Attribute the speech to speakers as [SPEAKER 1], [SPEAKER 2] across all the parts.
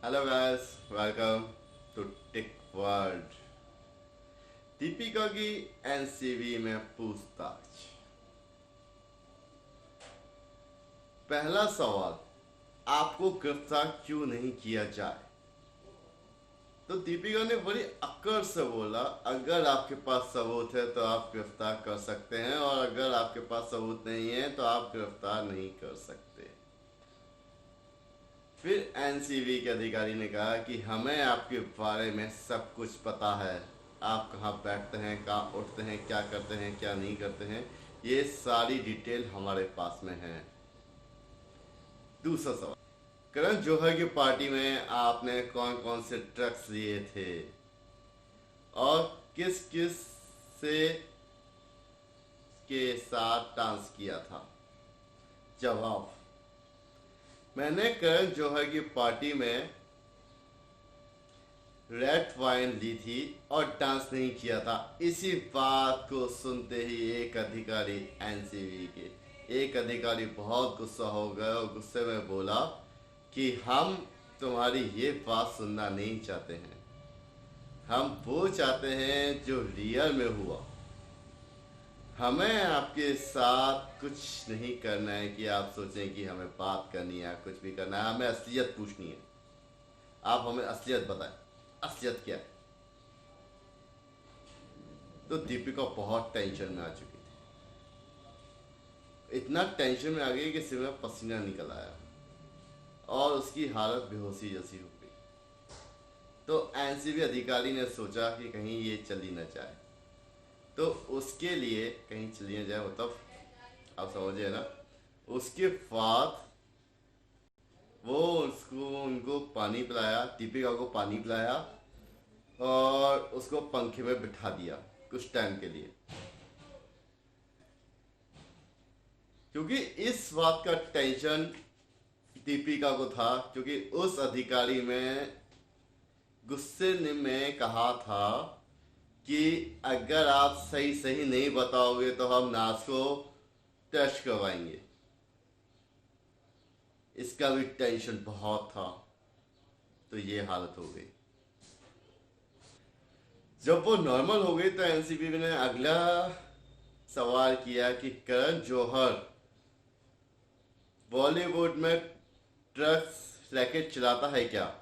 [SPEAKER 1] Hello guys, welcome to tech world. Deepika की NCB में पूछताछ। पहला सवाल, आपको गिरफ्तार क्यों नहीं किया जाए? तो दीपिका ने बड़ी अक्कड़ से बोला, अगर आपके पास सबूत है तो आप गिरफ्तार कर सकते हैं, और अगर आपके पास सबूत नहीं है तो आप गिरफ्तार नहीं कर सकते। फिर एनसीबी के अधिकारी ने कहा कि हमें आपके बारे में सब कुछ पता है। आप कहाँ बैठते हैं, कहाँ उठते हैं, क्या करते हैं, क्या नहीं करते हैं, ये सारी डिटेल हमारे पास में है। दूसरा सवाल, करण जौहर की पार्टी में आपने कौन कौन से ड्रग्स लिए थे और किस किस से के साथ डांस किया था? जवाब, मैंने करण जौहर की पार्टी में रेड वाइन ली थी और डांस नहीं किया था। इसी बात को सुनते ही एक अधिकारी एनसीबी के एक अधिकारी बहुत गुस्सा हो गया और गुस्से में बोला कि हम तुम्हारी ये बात सुनना नहीं चाहते हैं, हम वो चाहते हैं जो रियल में हुआ। हमें आपके साथ कुछ नहीं करना है कि आप सोचें कि हमें बात करनी है, कुछ भी करना है। हमें असलियत पूछनी है। आप हमें असलियत बताएं, असलियत क्या है? तो दीपिका बहुत टेंशन में आ चुकी थी। इतना टेंशन में आ गई कि सिर में पसीना निकल आया और उसकी हालत बेहोशी जैसी हो गई। तो एनसीबी अधिकारी ने सोचा कि कहीं ये चली न जाए, तो उसके लिए कहीं चली न जाए मतलब आप समझिए ना। उसके बाद वो उनको पानी पिलाया, दीपिका को पानी पिलाया और उसको पंखे में बिठा दिया कुछ टाइम के लिए, क्योंकि इस बात का टेंशन दीपिका को था। क्योंकि उस अधिकारी में गुस्से में कहा था कि अगर आप सही सही नहीं बताओगे तो हम नाच को टेस्ट करवाएंगे। इसका भी टेंशन बहुत था, तो ये हालत हो गई। जब वो नॉर्मल हो गई तो एनसीबी ने अगला सवाल किया कि करण जौहर बॉलीवुड में ड्रग्स रैकेट चलाता है क्या?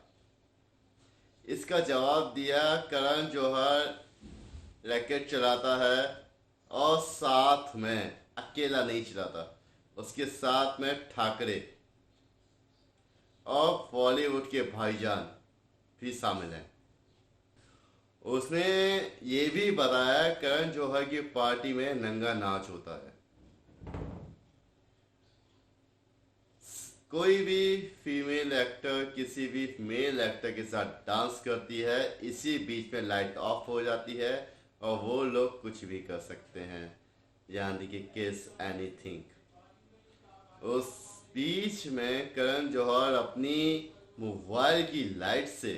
[SPEAKER 1] इसका जवाब दिया, करण जौहर रैकेट चलाता है और साथ में अकेला नहीं चलाता, उसके साथ में ठाकरे और बॉलीवुड के भाईजान भी शामिल हैं। उसने ये भी बताया करण जौहर की पार्टी में नंगा नाच होता है। कोई भी फीमेल एक्टर किसी भी मेल एक्टर के साथ डांस करती है, इसी बीच में लाइट ऑफ हो जाती है और वो लोग कुछ भी कर सकते हैं, यानी कि किस एनीथिंग। उस बीच में करण जौहर अपनी मोबाइल की लाइट से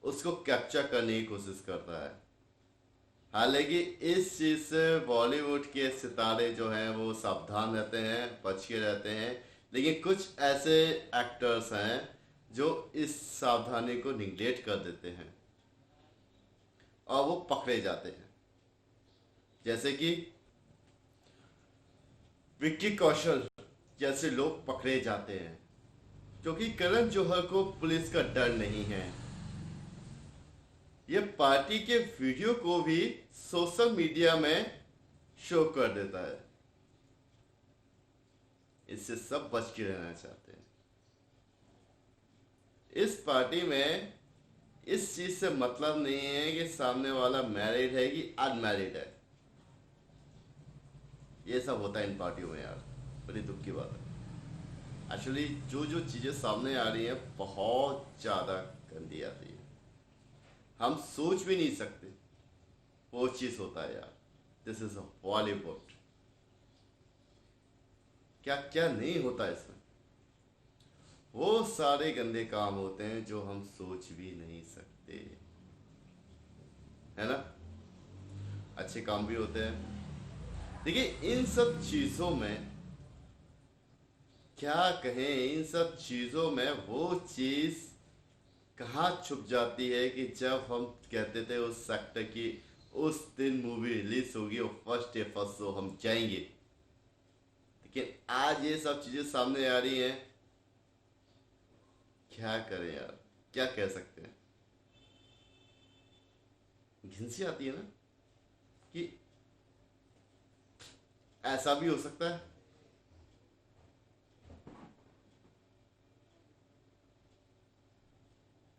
[SPEAKER 1] उसको कैप्चर करने की कोशिश करता है। हालांकि इस चीज़ से बॉलीवुड के सितारे जो हैं वो सावधान रहते हैं, बच के रहते हैं, लेकिन कुछ ऐसे एक्टर्स हैं जो इस सावधानी को निगलेक्ट कर देते हैं और वो पकड़े जाते हैं। जैसे कि विक्की कौशल जैसे लोग पकड़े जाते हैं, क्योंकि करण जौहर को पुलिस का डर नहीं है। ये पार्टी के वीडियो को भी सोशल मीडिया में शो कर देता है। इससे सब बच के रहना चाहते हैं। इस पार्टी में इस चीज से मतलब नहीं है कि सामने वाला मैरिड है कि अनमैरिड है। ये सब होता है इन पार्टियों में यार, बड़ी दुख की बात है। एक्चुअली जो जो चीजें सामने आ रही हैं बहुत ज्यादा गंदी आती है, हम सोच भी नहीं सकते वो चीज होता है यार। This is Bollywood. क्या क्या नहीं होता इसमें। वो सारे गंदे काम होते हैं जो हम सोच भी नहीं सकते, है ना। अच्छे काम भी होते हैं। देखिए, इन सब चीजों में क्या कहें, इन सब चीजों में वो चीज कहाँ छुप जाती है कि जब हम कहते थे उस सेक्टर की उस दिन मूवी रिलीज होगी और फर्स्ट डे फर्स्ट शो हम जाएंगे, लेकिन आज ये सब चीजें सामने आ रही हैं। क्या करें यार, क्या कह सकते हैं। घिन सी आती है ना कि ऐसा भी हो सकता है।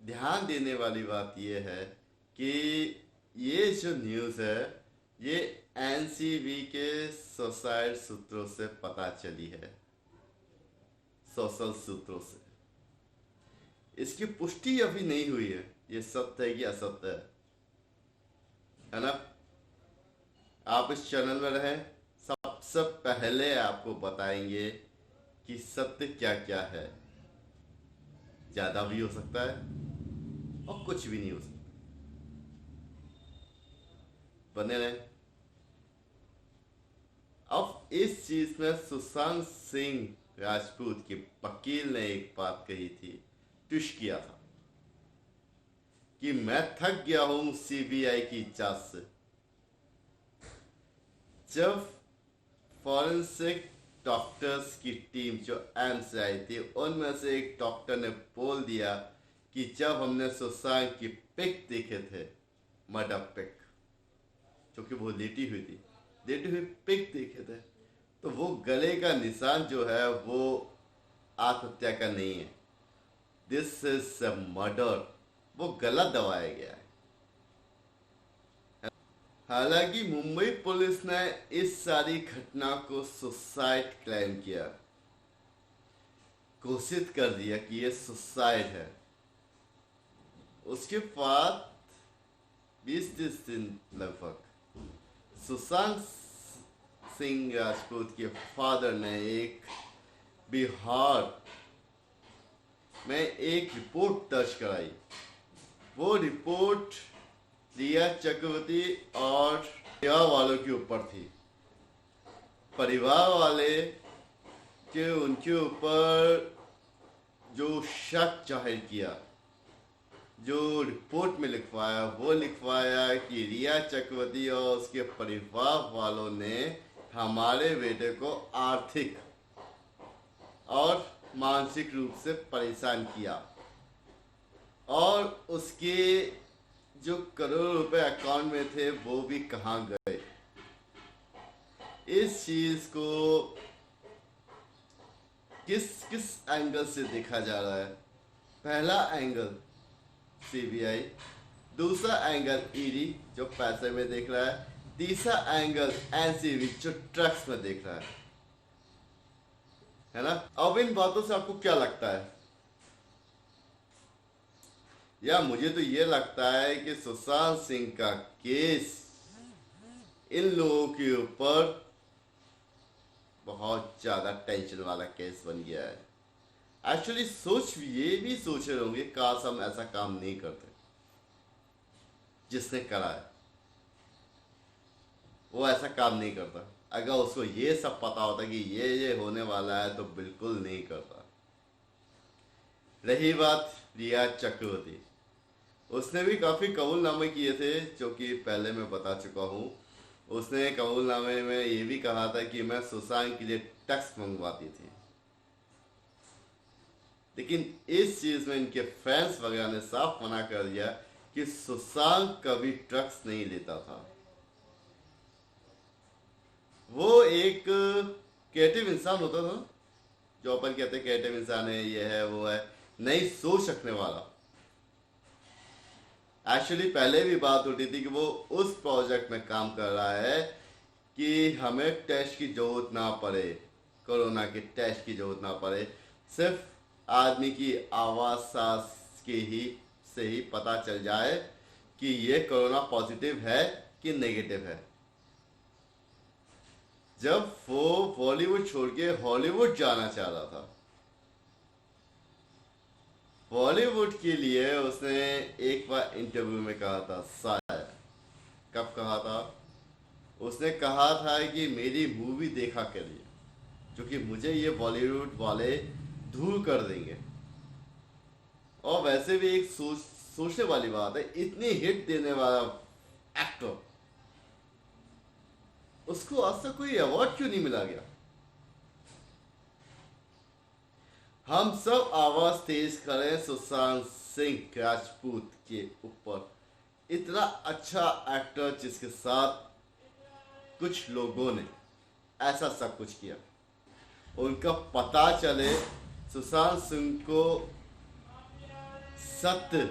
[SPEAKER 1] ध्यान देने वाली बात यह है कि ये जो न्यूज़ है ये एनसीबी के सोसाइड सूत्रों से पता चली है, सोशल सूत्रों से। इसकी पुष्टि अभी नहीं हुई है, ये सत्य है कि असत्य है ना। आप इस चैनल में रहें, सबसे पहले आपको बताएंगे कि सत्य क्या क्या है। ज्यादा भी हो सकता है और कुछ भी नहीं हो सकता। बने रहे। अब इस चीज में सुशांत सिंह राजपूत के वकील ने एक बात कही थी, ट्वीट किया था कि मैं थक गया हूं सीबीआई की जांच से। जब फॉरेंसिक डॉक्टर्स की टीम जो एम्स से आई थी, उनमें से एक डॉक्टर ने बोल दिया कि जब हमने सुशांत की पिक देखे थे, मर्डर पिक, क्योंकि वो लेटी हुई थी, लेटी हुई पिक देखे थे, तो वो गले का निशान जो है वो आत्महत्या का नहीं है, दिस इज अ मर्डर। वो गला दबाया गया है। हालांकि मुंबई पुलिस ने इस सारी घटना को सुसाइड क्लेम किया, घोषित कर दिया कि ये सुसाइड है। उसके बाद 20-30 दिन लगभग सुशांत सिंह राजपूत के फादर ने एक बिहार में एक रिपोर्ट दर्ज कराई। वो रिपोर्ट रिया चक्रवर्ती और परिवार वालों के ऊपर थी। परिवार वाले के उनके ऊपर जो शक जाहिर किया, जो रिपोर्ट में लिखवाया, वो लिखवाया कि रिया चक्रवर्ती और उसके परिवार वालों ने हमारे बेटे को आर्थिक और मानसिक रूप से परेशान किया और उसके जो करोड़ों रुपए अकाउंट में थे वो भी कहाँ गए। इस चीज को किस किस एंगल से देखा जा रहा है? पहला एंगल सीबीआई, दूसरा एंगल ईडी जो पैसे में देख रहा है, तीसरा एंगल एनसीबी जो ट्रक्स में देख रहा है ना। अब इन बातों से आपको क्या लगता है? या मुझे तो ये लगता है कि सुशांत सिंह का केस इन लोगों के ऊपर बहुत ज्यादा टेंशन वाला केस बन गया है। एक्चुअली ये भी सोच रहे होंगे काश हम ऐसा काम नहीं करते। जिसने करा है वो ऐसा काम नहीं करता। अगर उसको ये सब पता होता कि ये होने वाला है तो बिल्कुल नहीं करता। रही बात रिया चक्रवर्ती, उसने भी काफ़ी कबूलनामे किए थे, जो कि पहले मैं बता चुका हूँ। उसने कबूलनामे में ये भी कहा था कि मैं सुशांत के लिए टैक्स मंगवाती थी, लेकिन इस चीज़ में इनके फैंस वगैरह ने साफ मना कर दिया कि सुशांत कभी ड्रग्स नहीं लेता था। वो एक क्रिएटिव इंसान होता था, जो अपन कहते क्रिएटिव इंसान है, ये है वो है, नई सोच रखने वाला। एक्चुअली पहले भी बात उठी थी कि वो उस प्रोजेक्ट में काम कर रहा है कि हमें टेस्ट की जरूरत ना पड़े, कोरोना के टेस्ट की जरूरत ना पड़े, सिर्फ आदमी की आवाज़ सांस से ही पता चल जाए कि ये कोरोना पॉजिटिव है कि नेगेटिव है। जब वो बॉलीवुड छोड़ के हॉलीवुड जाना चाह रहा था, बॉलीवुड के लिए उसने एक बार इंटरव्यू में कहा था, शायद कब कहा था, उसने कहा था कि मेरी मूवी देखा करिए क्योंकि मुझे ये बॉलीवुड वाले धूल कर देंगे। और वैसे भी एक सोचने वाली बात है, इतनी हिट देने वाला एक्टर, उसको आज तक कोई अवार्ड क्यों नहीं मिला गया? हम सब आवाज तेज करें सुशांत सिंह राजपूत के ऊपर। इतना अच्छा एक्टर जिसके साथ कुछ लोगों ने ऐसा सब कुछ किया, उनका पता चले सुशांत सिंह को सत्य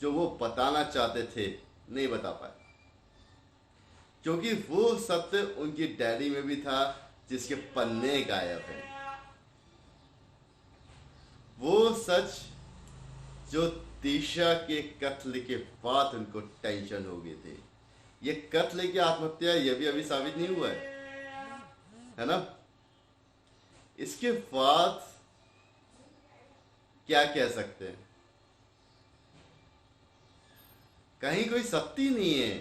[SPEAKER 1] जो वो बताना चाहते थे नहीं बता पाए, क्योंकि वो सत्य उनकी डायरी में भी था जिसके पन्ने गायब हैं। वो सच जो दिशा के कत्ल के बाद उनको टेंशन हो गई थी। ये कत्ल की आत्महत्या ये भी अभी साबित नहीं हुआ है ना? इसके बाद क्या कह सकते हैं? कहीं कोई सत्य नहीं है।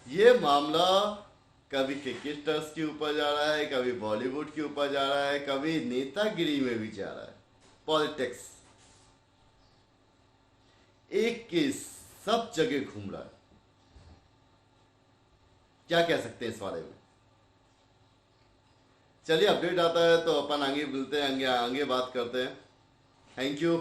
[SPEAKER 1] ये मामला कभी क्रिकेटर्स के ऊपर जा रहा है, कभी बॉलीवुड के ऊपर जा रहा है, कभी नेतागिरी में भी जा रहा है। पॉलिटिक्स एक केस सब जगह घूम रहा है। क्या कह सकते हैं इस बारे में? चलिए अपडेट आता है तो अपन आगे मिलते हैं, आगे बात करते हैं। Thank you.